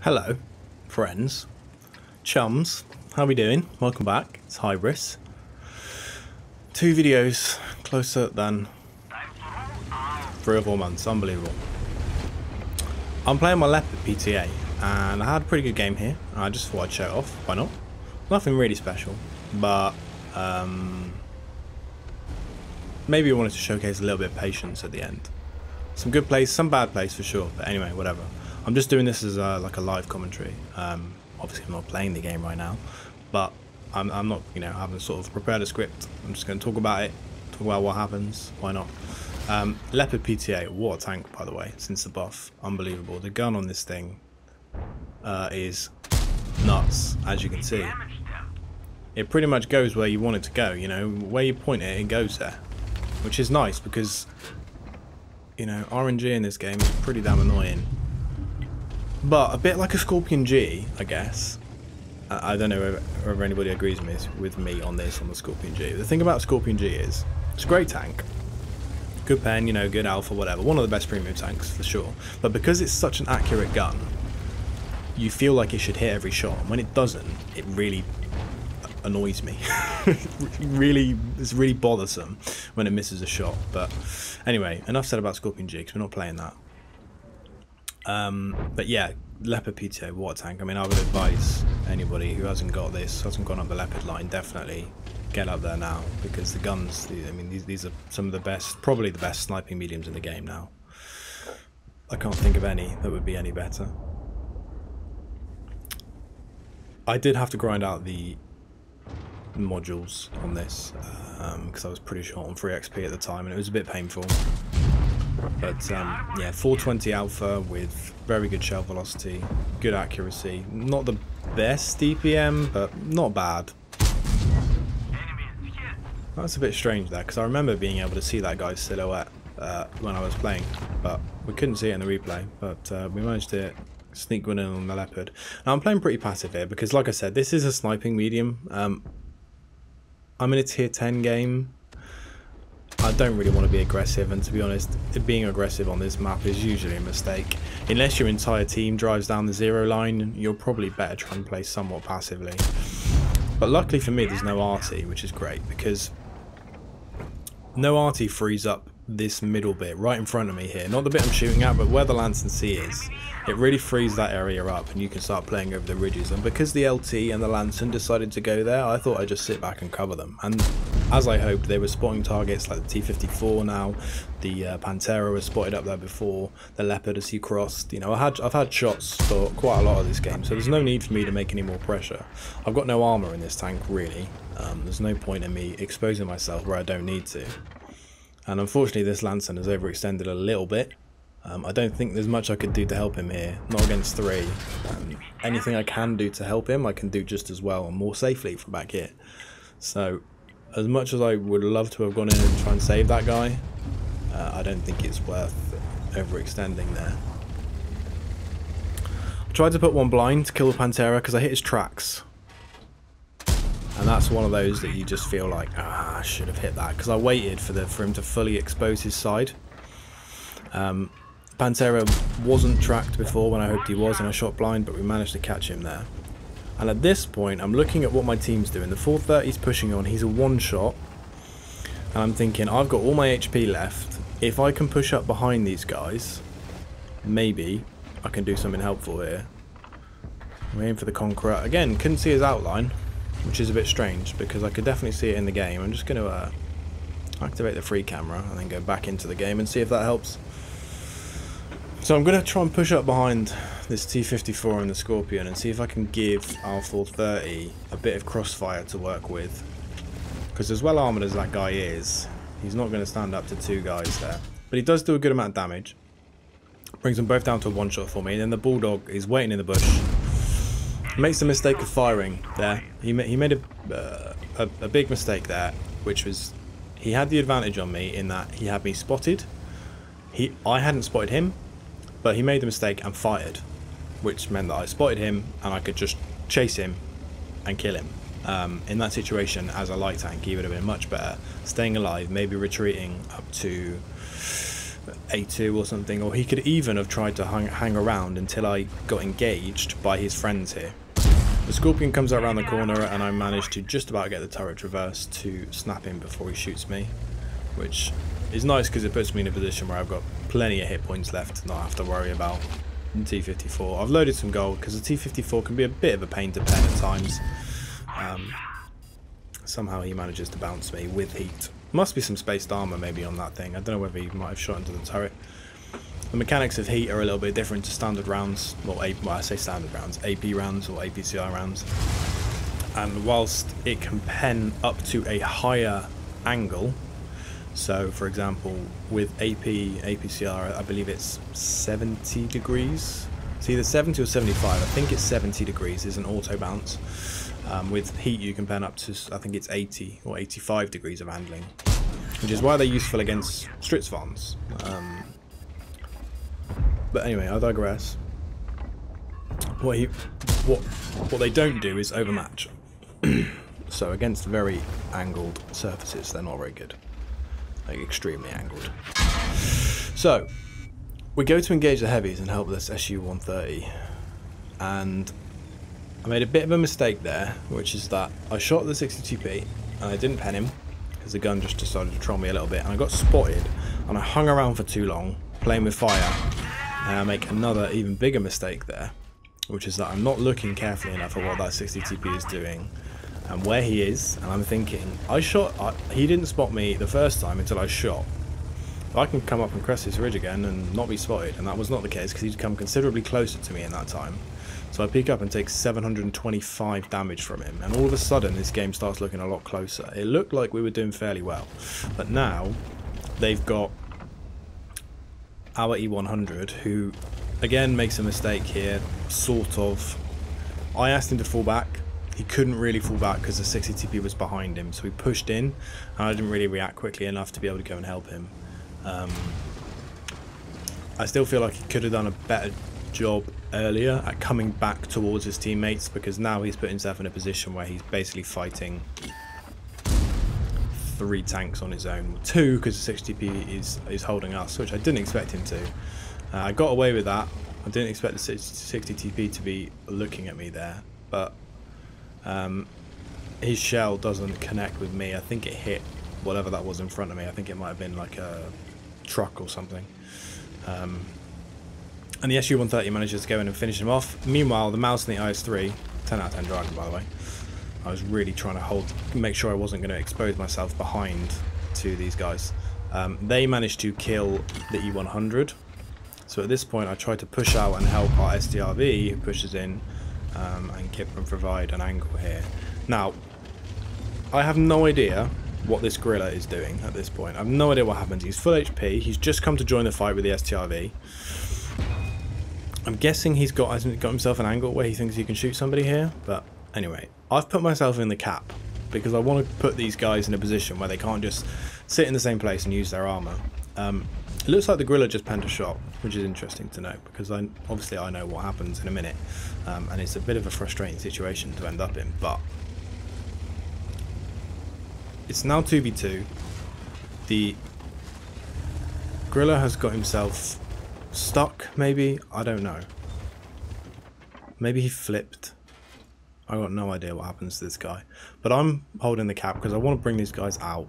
Hello, friends, chums, how we doing? Welcome back, it's Hybris. 2 videos closer than 3 or 4 months, unbelievable. I'm playing my Leopard PTA, and I had a pretty good game here. I just thought I'd show it off, why not? Nothing really special, but maybe I wanted to showcase a little bit of patience at the end. Some good plays, some bad plays for sure, but anyway, whatever. I'm just doing this as like a live commentary. Obviously I'm not playing the game right now, but I'm not, I haven't sort of prepared a script. I'm just going to talk about it, talk about what happens, why not. Leopard PTA, what a tank, by the way, since the buff. Unbelievable. The gun on this thing is nuts, as you can see. It pretty much goes where you want it to go, where you point it, it goes there. Which is nice because, RNG in this game is pretty damn annoying. But a bit like a Scorpion G, I guess. I don't know if anybody agrees with me on this, on the Scorpion G. The thing about Scorpion G is, it's a great tank. Good pen, good alpha, whatever. One of the best premium tanks, for sure. But because it's such an accurate gun, you feel like it should hit every shot. And when it doesn't, it really annoys me. It's really bothersome when it misses a shot. But anyway, enough said about Scorpion G, because we're not playing that. But yeah, Leopard PTA, what a tank. I mean, I would advise anybody who hasn't got this, hasn't gone up the Leopard line, definitely get up there now, because the guns, these are some of the best, probably the best sniping mediums in the game now. I can't think of any that would be any better. I did have to grind out the modules on this, because I was pretty short on 3 XP at the time, and it was a bit painful. But yeah, 420 alpha with very good shell velocity, good accuracy. Not the best DPM, but not bad. That's a bit strange there, because I remember being able to see that guy's silhouette when I was playing, but we couldn't see it in the replay. But we managed to sneak one in on the Leopard. Now I'm playing pretty passive here, because like I said, this is a sniping medium. I'm in a tier 10 game. I don't really want to be aggressive, and to be honest, being aggressive on this map is usually a mistake. Unless your entire team drives down the 0 line, you're probably better trying to play somewhat passively. But luckily for me, there's no RT, which is great, because no RT frees up this middle bit right in front of me here. Not the bit I'm shooting at, but where the Lance and C is. It really frees that area up, and you can start playing over the ridges. And because the LT and the Lanson decided to go there, I thought I'd just sit back and cover them. And as I hoped, they were spotting targets like the T-54 now. The Pantera was spotted up there before. The Leopard as he crossed. I've had shots for quite a lot of this game, so there's no need for me to make any more pressure. I've got no armor in this tank, really. There's no point in me exposing myself where I don't need to. And unfortunately, this Lanson has overextended a little bit. I don't think there's much I could do to help him here. Not against 3. Anything I can do to help him, I can do just as well and more safely from back here. So, as much as I would love to have gone in and try and save that guy, I don't think it's worth overextending there. I tried to put one blind to kill the Pantera because I hit his tracks. And that's one of those that you just feel like, I should have hit that, because I waited for him to fully expose his side. Pantera wasn't tracked before when I hoped he was, and I shot blind, but we managed to catch him there. And at this point, I'm looking at what my team's doing. The 430's pushing on, he's a one-shot. And I'm thinking, I've got all my HP left. If I can push up behind these guys, maybe I can do something helpful here. I'm aiming for the Conqueror. Again, couldn't see his outline, which is a bit strange, because I could definitely see it in the game. I'm just going to activate the free camera and then go back into the game and see if that helps. So I'm going to try and push up behind this T-54 and the Scorpion and see if I can give our 430 a bit of crossfire to work with. Because as well armoured as that guy is, he's not going to stand up to 2 guys there. But he does do a good amount of damage. Brings them both down to a one-shot for me. And then the Bulldog is waiting in the bush. Makes the mistake of firing there. He made a big mistake there, which was he had the advantage on me in that he had me spotted. I hadn't spotted him, but he made the mistake and fired, which meant that I spotted him and I could just chase him and kill him. In that situation, as a light tank, he would have been much better staying alive, maybe retreating up to A2 or something, or he could even have tried to hang around until I got engaged by his friends here. The Scorpion comes out around the corner and I managed to just about get the turret reversed to snap him before he shoots me, which is nice because it puts me in a position where I've got plenty of hit points left to not have to worry about T54. I've loaded some gold because the T54 can be a bit of a pain to pen at times. Somehow he manages to bounce me with heat. Must be some spaced armor maybe on that thing. I don't know whether he might have shot into the turret. The mechanics of heat are a little bit different to standard rounds. Well, I say standard rounds, AP rounds or APCI rounds. And whilst it can pen up to a higher angle, so for example with APCR I believe it's 70 degrees. It's either 70 or 75. I think it's 70 degrees is an auto bounce. With heat you can pen up to, I think it's 80 or 85 degrees of handling, which is why they're useful against Stritzvons. But anyway, I digress. What they don't do is overmatch. So against very angled surfaces they're not very good. Like extremely angled. So we go to engage the heavies and help this SU-130, and I made a bit of a mistake there, which is that I shot the 62p and I didn't pen him because the gun just decided to troll me a little bit, and I got spotted and I hung around for too long playing with fire, and I make another even bigger mistake there, which is that I'm not looking carefully enough at what that 62p is doing and where he is, and I'm thinking he didn't spot me the first time until I shot. I can come up and crest this ridge again and not be spotted, and that was not the case because he'd come considerably closer to me in that time. So I peek up and take 725 damage from him, and all of a sudden this game starts looking a lot closer. It looked like we were doing fairly well, but now they've got our E100, who again makes a mistake here, sort of. I asked him to fall back. He couldn't really fall back because the 60TP was behind him, so he pushed in and I didn't really react quickly enough to be able to go and help him. I still feel like he could have done a better job earlier at coming back towards his teammates, because now he's put himself in a position where he's basically fighting 3 tanks on his own. 2 because the 60p is holding us, which I didn't expect him to. I got away with that. I didn't expect the 60TP to be looking at me there, but his shell doesn't connect with me. I think it hit whatever that was in front of me. I think it might have been like a truck or something. And the SU-130 manages to go in and finish him off. Meanwhile, the mouse and the IS-3, 10 out of 10 Dragon by the way, I was really trying to make sure I wasn't going to expose myself behind to these guys. They managed to kill the E100. So at this point I tried to push out and help our SDRV, who pushes in, and Kip and provide an angle here. Now, I have no idea what this gorilla is doing at this point. I have no idea what happens. He's full HP. He's just come to join the fight with the STRV. I'm guessing he's got himself an angle where he thinks he can shoot somebody here. But anyway, I've put myself in the cap because I want to put these guys in a position where they can't just sit in the same place and use their armor. It looks like the gorilla just penned a shot, which is interesting to know because obviously I know what happens in a minute, and it's a bit of a frustrating situation to end up in. But it's now 2v2. The gorilla has got himself stuck, maybe? I don't know. Maybe he flipped. I got no idea what happens to this guy. But I'm holding the cap because I want to bring these guys out.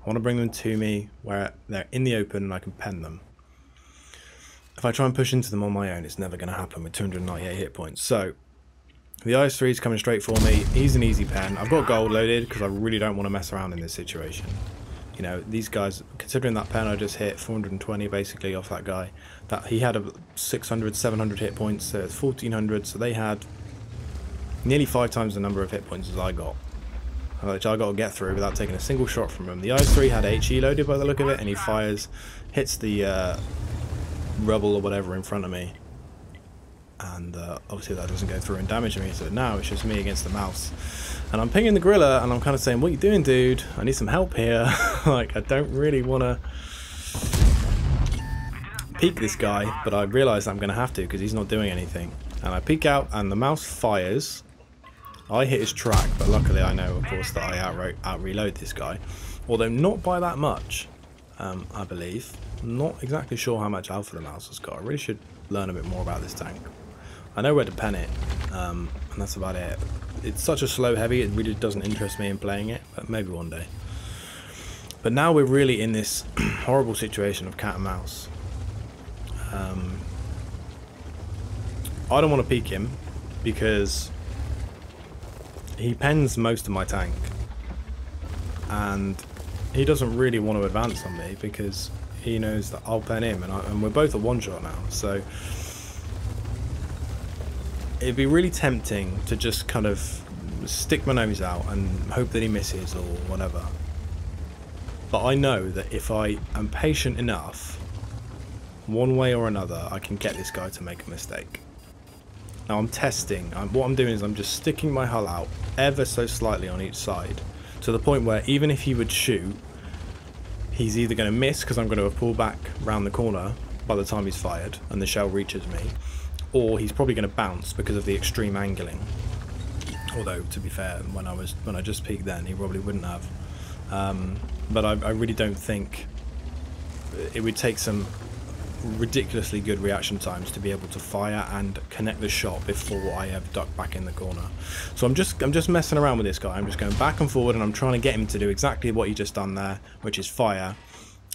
I want to bring them to me where they're in the open and I can pen them. If I try and push into them on my own, it's never going to happen with 298 hit points. So the IS-3 is coming straight for me. He's an easy pen. I've got gold loaded because I really don't want to mess around in this situation. You know, these guys, considering that pen I just hit 420 basically off that guy, that he had a 600, 700 hit points, so it's 1400, so they had nearly 5 times the number of hit points as I got, which I got to get through without taking a single shot from him. The IS-3 had HE loaded by the look of it, and he fires, hits the rubble or whatever in front of me, and obviously that doesn't go through and damage me, so now it's just me against the mouse. And I'm pinging the gorilla and I'm kind of saying, what are you doing, dude? I need some help here. Like, I don't really want to peek this guy, but I realise I'm going to have to because he's not doing anything. And I peek out and the mouse fires. I hit his track, but luckily I know, of course, that I out-reload this guy. Although not by that much, I believe. Not exactly sure how much alpha the mouse has got. I really should learn a bit more about this tank. I know where to pen it, and that's about it. It's such a slow heavy, it really doesn't interest me in playing it, but maybe one day. But now we're really in this horrible situation of cat and mouse. I don't want to peek him because he pens most of my tank, and he doesn't really want to advance on me because he knows that I'll pen him, and we're both a one-shot now, so it'd be really tempting to just kind of stick my nose out and hope that he misses or whatever. But I know that if I am patient enough, one way or another, I can get this guy to make a mistake. Now I'm testing. What I'm doing is I'm just sticking my hull out ever so slightly on each side, to the point where even if he would shoot, he's either going to miss because I'm going to pull back round the corner by the time he's fired and the shell reaches me, or he's probably going to bounce because of the extreme angling. Although, to be fair, when I just peeked then, he probably wouldn't have. But I really don't think it would take some ridiculously good reaction times to be able to fire and connect the shot before I have ducked back in the corner. So I'm just messing around with this guy. I'm just going back and forward, and I'm trying to get him to do exactly what he just done there, which is fire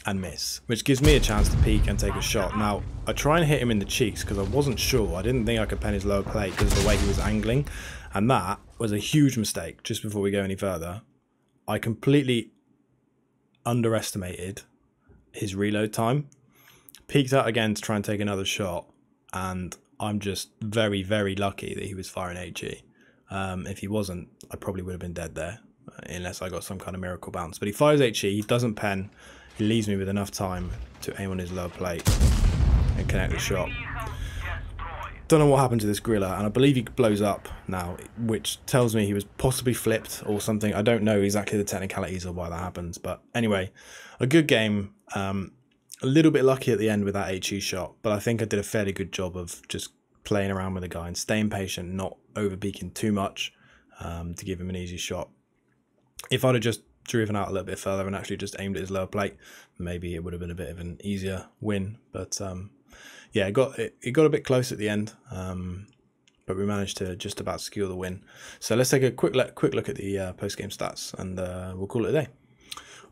and miss, which gives me a chance to peek and take a shot. Now I try and hit him in the cheeks because I wasn't sure. I didn't think I could pen his lower plate because of the way he was angling, and that was a huge mistake. Just before we go any further, I completely underestimated his reload time. Peeked out again to try and take another shot, and I'm just very, very lucky that he was firing HE. If he wasn't, I probably would have been dead there, unless I got some kind of miracle bounce. But he fires HE, he doesn't pen, he leaves me with enough time to aim on his lower plate and connect the shot. Don't know what happened to this griller, and I believe he blows up now, which tells me he was possibly flipped or something. I don't know exactly the technicalities of why that happens, but anyway, a good game. A little bit lucky at the end with that HE shot, but I think I did a fairly good job of just playing around with the guy and staying patient, not over peeking too much, to give him an easy shot. If I'd have just driven out a little bit further and actually just aimed at his lower plate, maybe it would have been a bit of an easier win. But yeah, it got a bit close at the end, but we managed to just about secure the win. So let's take a quick look at the post-game stats, and we'll call it a day.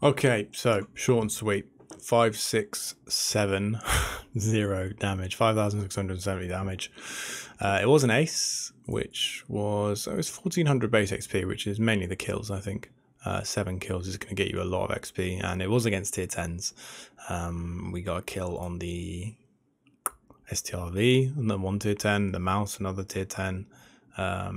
Okay, so short and sweet. 5670 damage, 5,670 damage. It was an ace, which was 1400 base XP, which is mainly the kills. I think 7 kills is going to get you a lot of XP, and it was against tier 10s. We got a kill on the STRV, and then one tier 10, the mouse, another tier 10, a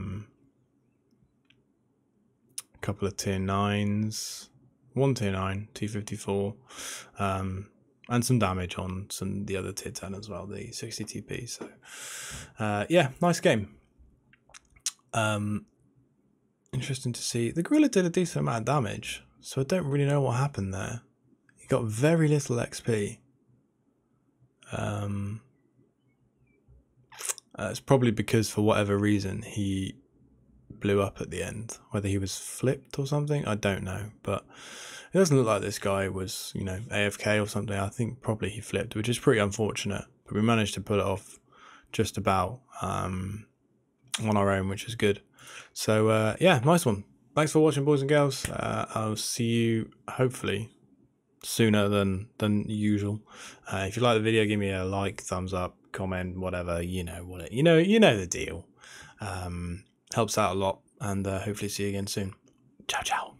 couple of tier 9s. 1 tier 9, T54, and some damage on the other tier 10 as well, the 60 TP. So yeah, nice game. Interesting to see. The gorilla did a decent amount of damage, so I don't really know what happened there. He got very little XP. It's probably because for whatever reason he blew up at the end. Whether he was flipped or something, I don't know, but it doesn't look like this guy was, you know, AFK or something. I think probably he flipped, which is pretty unfortunate, but we managed to pull it off just about on our own, which is good. So yeah, nice one. Thanks for watching, boys and girls. I'll see you hopefully sooner than usual. If you like the video, give me a like, thumbs up, comment, whatever. You know the deal. Helps out a lot, and hopefully see you again soon. Ciao, ciao.